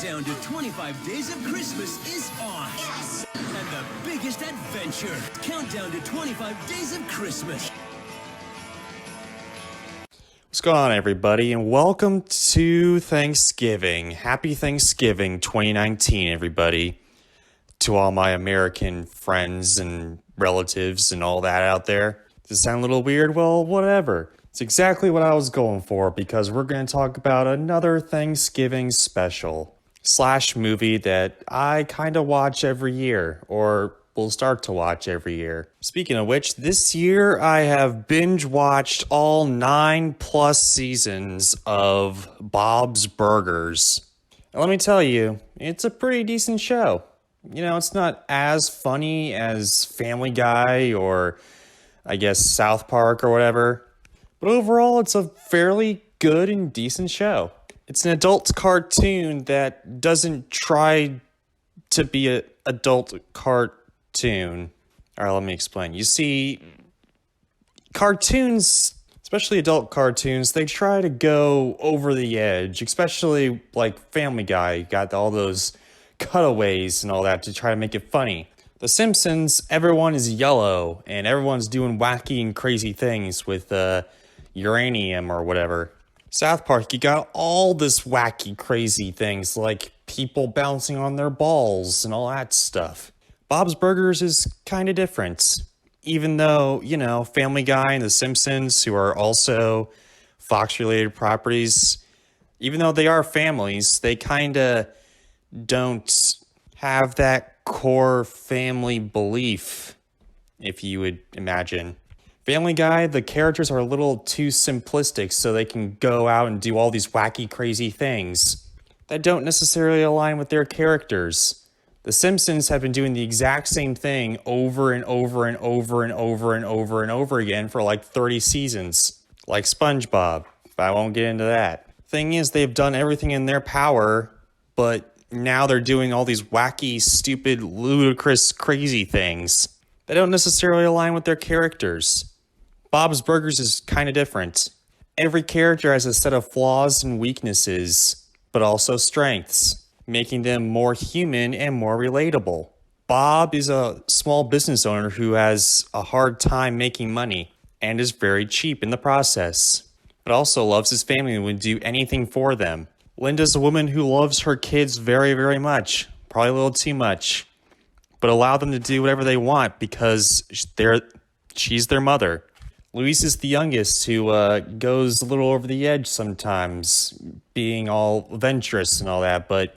Countdown to 25 Days of Christmas is on. Yes! And the biggest adventure. Countdown to 25 Days of Christmas. What's going on, everybody, and welcome to Thanksgiving. Happy Thanksgiving 2019, everybody. To all my American friends and relatives and all that out there. Does it sound a little weird? Well, whatever. It's exactly what I was going for, because we're going to talk about another Thanksgiving special / movie that I kind of watch every year, or will start to watch every year. Speaking of which, this year I have binge watched all 9+ seasons of Bob's Burgers. And let me tell you, it's a pretty decent show. You know, it's not as funny as Family Guy or, I guess, South Park or whatever. But overall, it's a fairly good and decent show. It's an adult cartoon that doesn't try to be an adult cartoon. All right, let me explain. You see, cartoons, especially adult cartoons, they try to go over the edge, especially like Family Guy. Got all those cutaways and all that to try to make it funny. The Simpsons, everyone is yellow and everyone's doing wacky and crazy things with uranium or whatever. South Park, you got all this wacky, crazy things like people bouncing on their balls and all that stuff. Bob's Burgers is kind of different. Even though, you know, Family Guy and The Simpsons, who are also Fox-related properties, even though they are families, they kind of don't have that core family belief, if you would imagine. Family Guy, the characters are a little too simplistic, so they can go out and do all these wacky, crazy things that don't necessarily align with their characters. The Simpsons have been doing the exact same thing over and over and over and over and over and over again for like 30 seasons, like SpongeBob, but I won't get into that. Thing is, they've done everything in their power, but now they're doing all these wacky, stupid, ludicrous, crazy things that don't necessarily align with their characters. Bob's Burgers is kind of different. Every character has a set of flaws and weaknesses, but also strengths, making them more human and more relatable. Bob is a small business owner who has a hard time making money and is very cheap in the process, but also loves his family and would do anything for them. Linda's a woman who loves her kids very, very much, probably a little too much, but allow them to do whatever they want because she's their mother. Luis is the youngest, who goes a little over the edge sometimes, being all adventurous and all that, but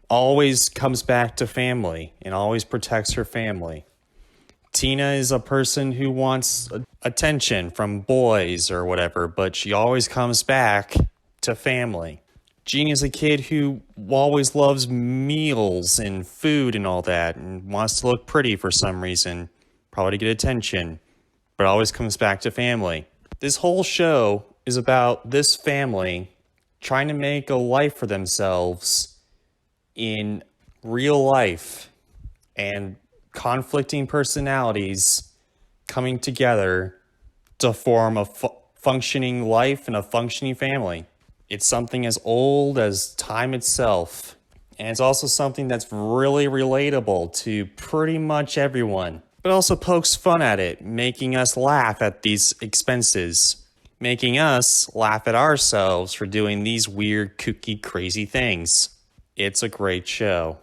always comes back to family and always protects her family. Tina is a person who wants attention from boys or whatever, but she always comes back to family. Jeannie is a kid who always loves meals and food and all that and wants to look pretty for some reason, probably to get attention, but always comes back to family. This whole show is about this family trying to make a life for themselves in real life and conflicting personalities coming together to form a functioning life and a functioning family. It's something as old as time itself. And it's also something that's really relatable to pretty much everyone. But also pokes fun at it, making us laugh at these expenses. Making us laugh at ourselves for doing these weird, kooky, crazy things. It's a great show.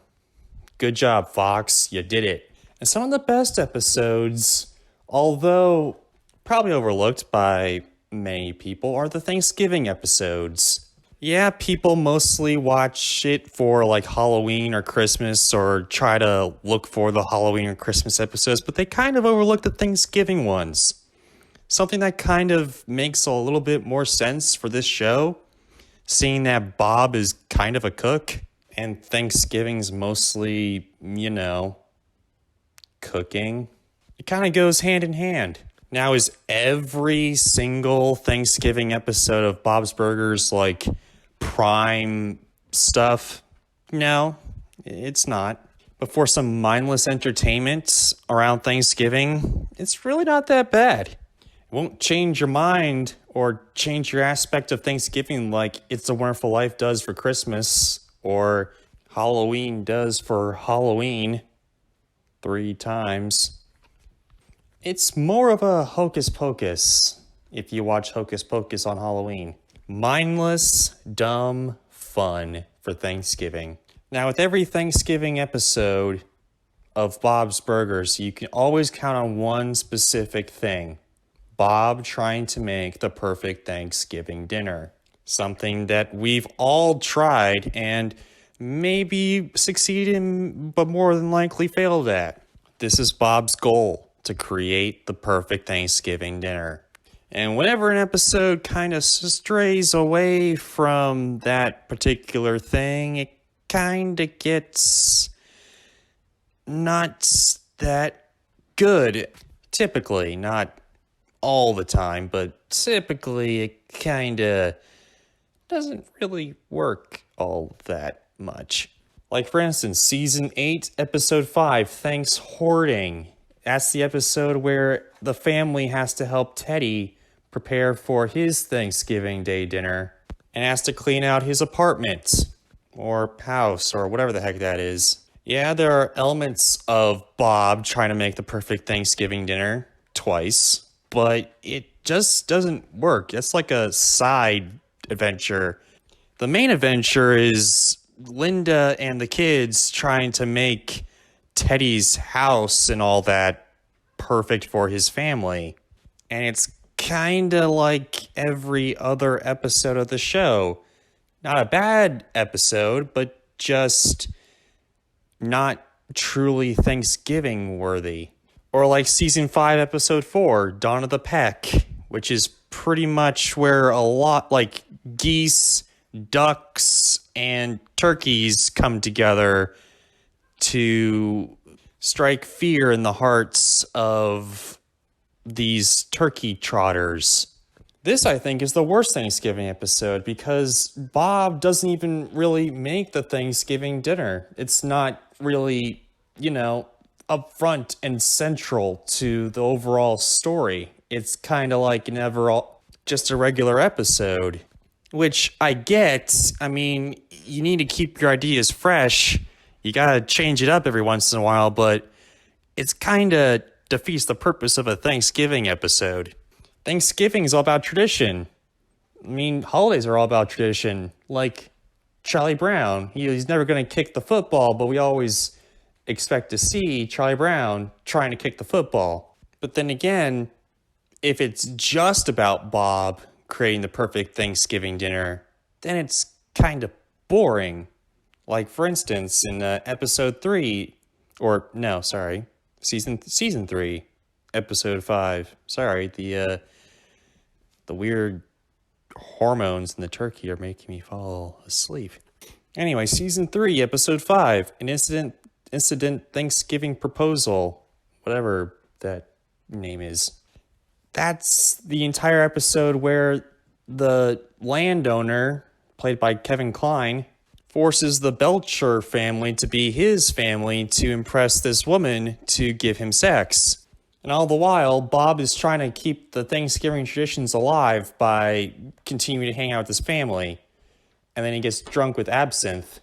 Good job, Fox. You did it. And some of the best episodes, although probably overlooked by many people, are the Thanksgiving episodes. Yeah, people mostly watch it for like Halloween or Christmas or try to look for the Halloween or Christmas episodes, but they kind of overlook the Thanksgiving ones. Something that kind of makes a little bit more sense for this show, seeing that Bob is kind of a cook and Thanksgiving's mostly, you know, cooking. It kind of goes hand in hand. Now, is every single Thanksgiving episode of Bob's Burgers like prime stuff? No, it's not. But for some mindless entertainment around Thanksgiving, it's really not that bad. It won't change your mind or change your aspect of Thanksgiving like It's a Wonderful Life does for Christmas or Halloween does for Halloween 3 times. It's more of a hocus pocus if you watch Hocus Pocus on Halloween. Mindless, dumb fun for Thanksgiving. Now, with every Thanksgiving episode of Bob's Burgers, you can always count on one specific thing. Bob trying to make the perfect Thanksgiving dinner. Something that we've all tried and maybe succeeded in, but more than likely failed at. This is Bob's goal, to create the perfect Thanksgiving dinner. And whenever an episode kind of strays away from that particular thing, it kind of gets not that good. Typically, not all the time, but typically it kind of doesn't really work all that much. Like, for instance, Season 8, Episode 5, Thanks Hoarding. That's the episode where the family has to help Teddy prepare for his Thanksgiving Day dinner and has to clean out his apartment or house or whatever the heck that is. Yeah, there are elements of Bob trying to make the perfect Thanksgiving dinner twice, but it just doesn't work. It's like a side adventure. The main adventure is Linda and the kids trying to make Teddy's house and all that perfect for his family. And it's kind of like every other episode of the show. Not a bad episode, but just not truly Thanksgiving worthy. Or like Season 5, Episode 4, Dawn of the Peck, which is pretty much where a lot like geese, ducks, and turkeys come together to strike fear in the hearts of these turkey trotters. This, I think, is the worst Thanksgiving episode because Bob doesn't even really make the Thanksgiving dinner. It's not really, upfront and central to the overall story. It's kind of like just a regular episode, which I get. I mean, you need to keep your ideas fresh. You gotta change it up every once in a while, but it's kind of defeats the purpose of a Thanksgiving episode. Thanksgiving is all about tradition. I mean, holidays are all about tradition. Like Charlie Brown, he's never going to kick the football, but we always expect to see Charlie Brown trying to kick the football. But then again, if it's just about Bob creating the perfect Thanksgiving dinner, then it's kind of boring. Like, for instance, in episode 3, or no, sorry, season 3, episode 5. Sorry, the weird hormones in the turkey are making me fall asleep. Anyway, season 3, episode 5, an incident Thanksgiving proposal, whatever that name is. That's the entire episode where the landowner, played by Kevin Kline, forces the Belcher family to be his family to impress this woman to give him sex. And all the while, Bob is trying to keep the Thanksgiving traditions alive by continuing to hang out with his family. And then he gets drunk with absinthe.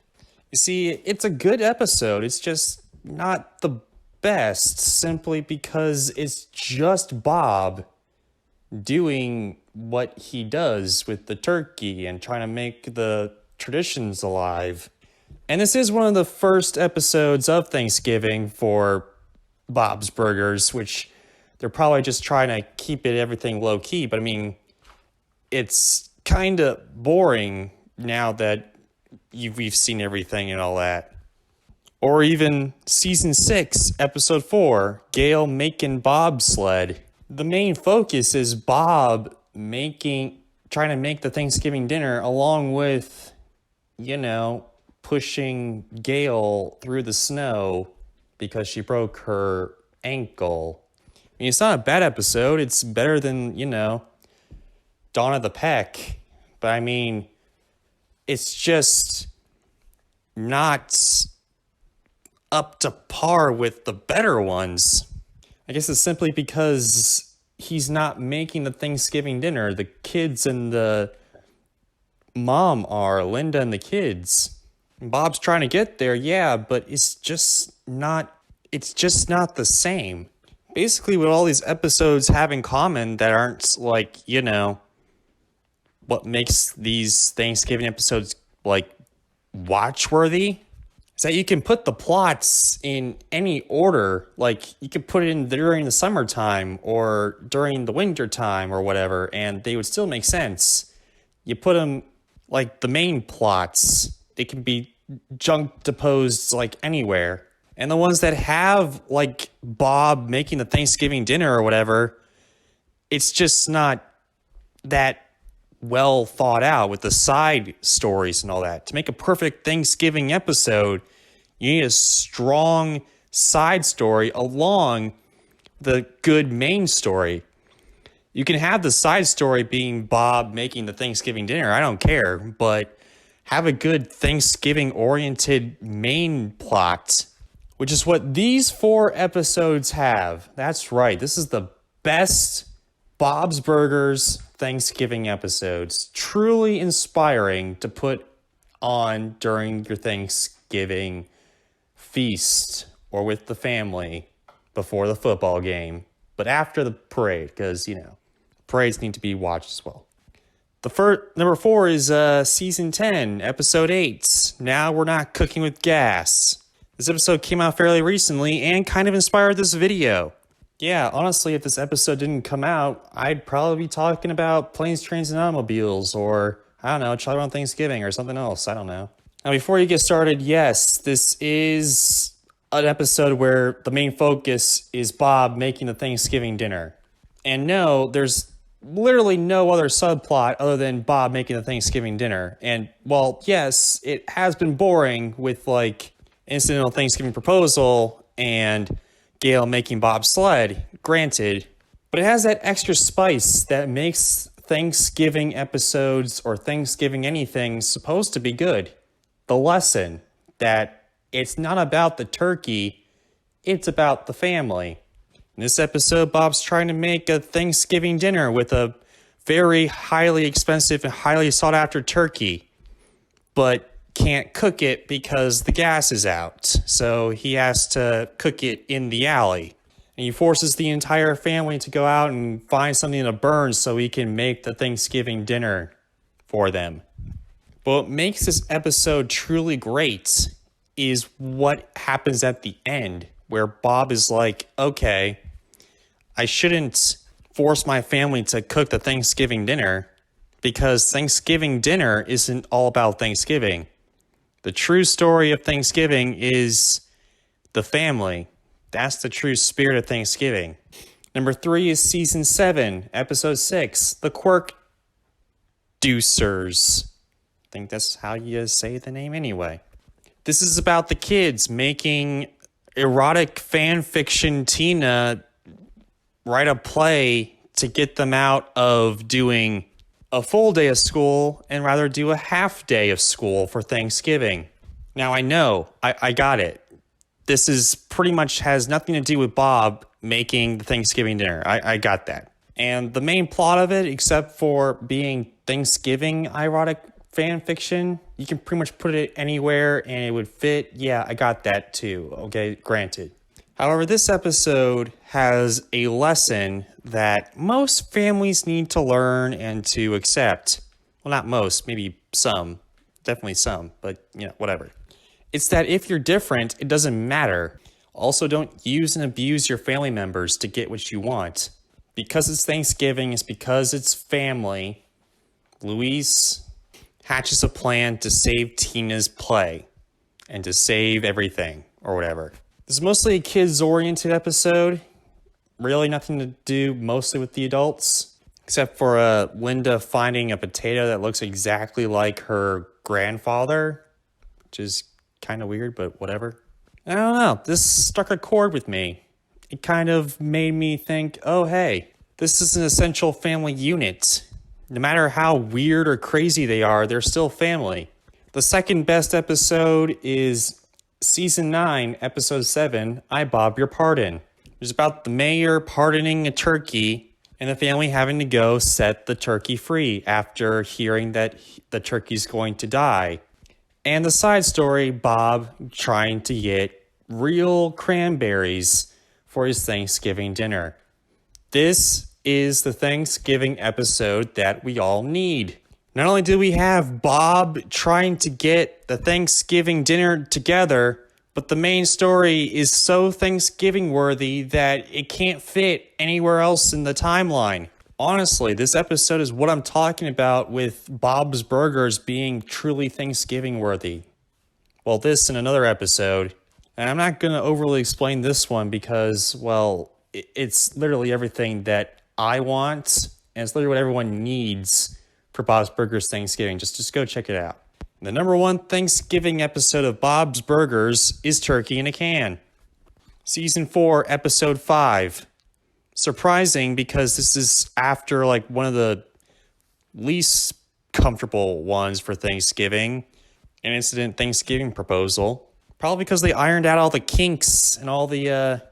You see, it's a good episode. It's just not the best simply because it's just Bob doing what he does with the turkey and trying to make the traditions alive. And this is one of the first episodes of Thanksgiving for Bob's Burgers, which they're probably just trying to keep everything low key. But I mean, it's kind of boring now that we've seen everything and all that. Or even season 6, episode 4, Gail making bobsled. The main focus is Bob trying to make the Thanksgiving dinner along with, pushing Gail through the snow because she broke her ankle. I mean, it's not a bad episode. It's better than, Dawn of the Peck. But I mean, it's just not up to par with the better ones. I guess it's simply because he's not making the Thanksgiving dinner. The kids and the mom are, Linda and the kids. Bob's trying to get there, yeah, but it's just not the same. Basically, what all these episodes have in common that aren't like, what makes these Thanksgiving episodes like watchworthy is that you can put the plots in any order. Like you could put it in during the summertime or during the winter time or whatever, and they would still make sense. You put them like the main plots, they can be juxtaposed like anywhere. And the ones that have like Bob making the Thanksgiving dinner or whatever, it's just not that well thought out with the side stories and all that. To make a perfect Thanksgiving episode, you need a strong side story along the good main story. You can have the side story being Bob making the Thanksgiving dinner, I don't care, but have a good Thanksgiving-oriented main plot, which is what these 4 episodes have. That's right, this is the best Bob's Burgers Thanksgiving episodes. Truly inspiring to put on during your Thanksgiving feast or with the family before the football game, but after the parade, because, parades need to be watched as well. Number 4 is season 10, episode 8. Now We're Not Cooking with Gas. This episode came out fairly recently and kind of inspired this video. Yeah, honestly, if this episode didn't come out, I'd probably be talking about planes, trains, and automobiles, or, I don't know, Child on Thanksgiving or something else. I don't know. Now, before you get started, yes, this is an episode where the main focus is Bob making the Thanksgiving dinner. And no, there's literally no other subplot other than Bob making the Thanksgiving dinner. And, well, yes, it has been boring with, like, incidental Thanksgiving proposal and Gail making Bob sled, granted, but it has that extra spice that makes Thanksgiving episodes or Thanksgiving anything supposed to be good. The lesson that it's not about the turkey, it's about the family. In this episode, Bob's trying to make a Thanksgiving dinner with a very highly expensive and highly sought after turkey, but can't cook it because the gas is out. So he has to cook it in the alley. And he forces the entire family to go out and find something to burn so he can make the Thanksgiving dinner for them. But what makes this episode truly great is what happens at the end, where Bob is like, okay, I shouldn't force my family to cook the Thanksgiving dinner because Thanksgiving dinner isn't all about Thanksgiving. The true story of Thanksgiving is the family. That's the true spirit of Thanksgiving. Number 3 is season 7, episode 6, The Quirk Deucers. I think that's how you say the name anyway. This is about the kids making erotic fan fiction Tina write a play to get them out of doing a full day of school and rather do a half day of school for Thanksgiving. Now I know, I got it. This is pretty much has nothing to do with Bob making the Thanksgiving dinner. I got that. And the main plot of it, except for being Thanksgiving erotic fan fiction, you can pretty much put it anywhere and it would fit. Yeah, I got that too. Okay, granted. However, this episode has a lesson that most families need to learn and to accept. Well, not most, maybe some. Definitely some, but, whatever. It's that if you're different, it doesn't matter. Also, don't use and abuse your family members to get what you want. Because it's Thanksgiving, it's because it's family, Luis hatches a plan to save Tina's play and to save everything or whatever. This is mostly a kids-oriented episode. Really nothing to do mostly with the adults, except for Linda finding a potato that looks exactly like her grandfather, which is kind of weird, but whatever. I don't know. This struck a chord with me. It kind of made me think, oh, hey, this is an essential family unit. No matter how weird or crazy they are, they're still family. The second best episode is Season 9, Episode 7, I Bob Your Pardon. It's about the mayor pardoning a turkey and the family having to go set the turkey free after hearing that the turkey's going to die. And the side story, Bob trying to get real cranberries for his Thanksgiving dinner. This is the Thanksgiving episode that we all need. Not only do we have Bob trying to get the Thanksgiving dinner together, but the main story is so Thanksgiving worthy that it can't fit anywhere else in the timeline. Honestly, this episode is what I'm talking about with Bob's Burgers being truly Thanksgiving worthy. Well, this and another episode, and I'm not going to overly explain this one because, well, it's literally everything that I want, and it's literally what everyone needs for Bob's Burgers Thanksgiving. Just go check it out. The number one Thanksgiving episode of Bob's Burgers is Turkey in a Can. Season 4, Episode 5. Surprising because this is after like one of the least comfortable ones for Thanksgiving, an incident Thanksgiving proposal. Probably because they ironed out all the kinks and all the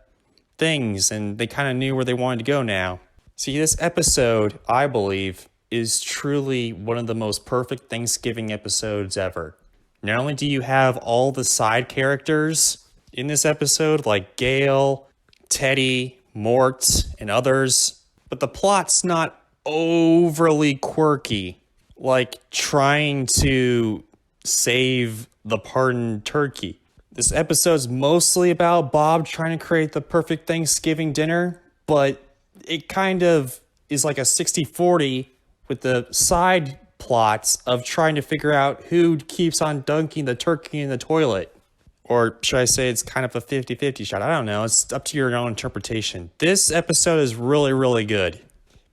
things, and they kind of knew where they wanted to go now. See, this episode, I believe, is truly one of the most perfect Thanksgiving episodes ever. Not only do you have all the side characters in this episode, like Gail, Teddy, Mort, and others, but the plot's not overly quirky, like trying to save the pardoned turkey. This episode's mostly about Bob trying to create the perfect Thanksgiving dinner, but it kind of is like a 60-40 with the side plots of trying to figure out who keeps on dunking the turkey in the toilet. Or should I say it's kind of a 50-50 shot? I don't know. It's up to your own interpretation. This episode is really, really good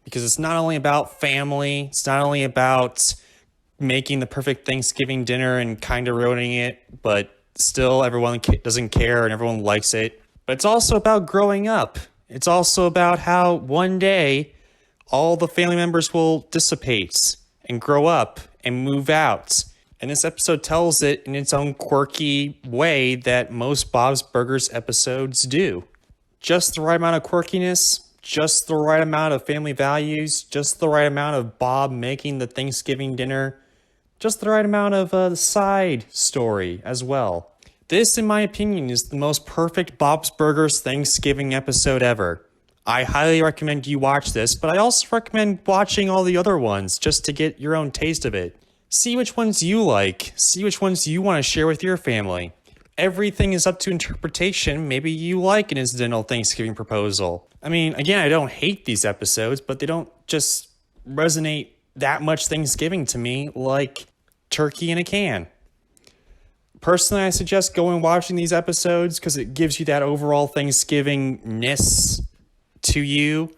because it's not only about family. It's not only about making the perfect Thanksgiving dinner and kind of ruining it, but still everyone doesn't care and everyone likes it. But it's also about growing up. It's also about how one day all the family members will dissipate and grow up and move out. And this episode tells it in its own quirky way that most Bob's Burgers episodes do. Just the right amount of quirkiness, just the right amount of family values, just the right amount of Bob making the Thanksgiving dinner, just the right amount of the side story as well. This, in my opinion, is the most perfect Bob's Burgers Thanksgiving episode ever. I highly recommend you watch this, but I also recommend watching all the other ones just to get your own taste of it. See which ones you like. See which ones you want to share with your family. Everything is up to interpretation. Maybe you like an incidental Thanksgiving proposal. I mean, again, I don't hate these episodes, but they don't just resonate that much Thanksgiving to me like Turkey in a Can. Personally, I suggest going and watching these episodes because it gives you that overall Thanksgiving-ness to you.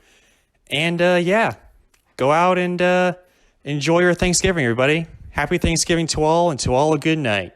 And yeah, go out and enjoy your Thanksgiving, everybody. Happy Thanksgiving to all, and to all a good night.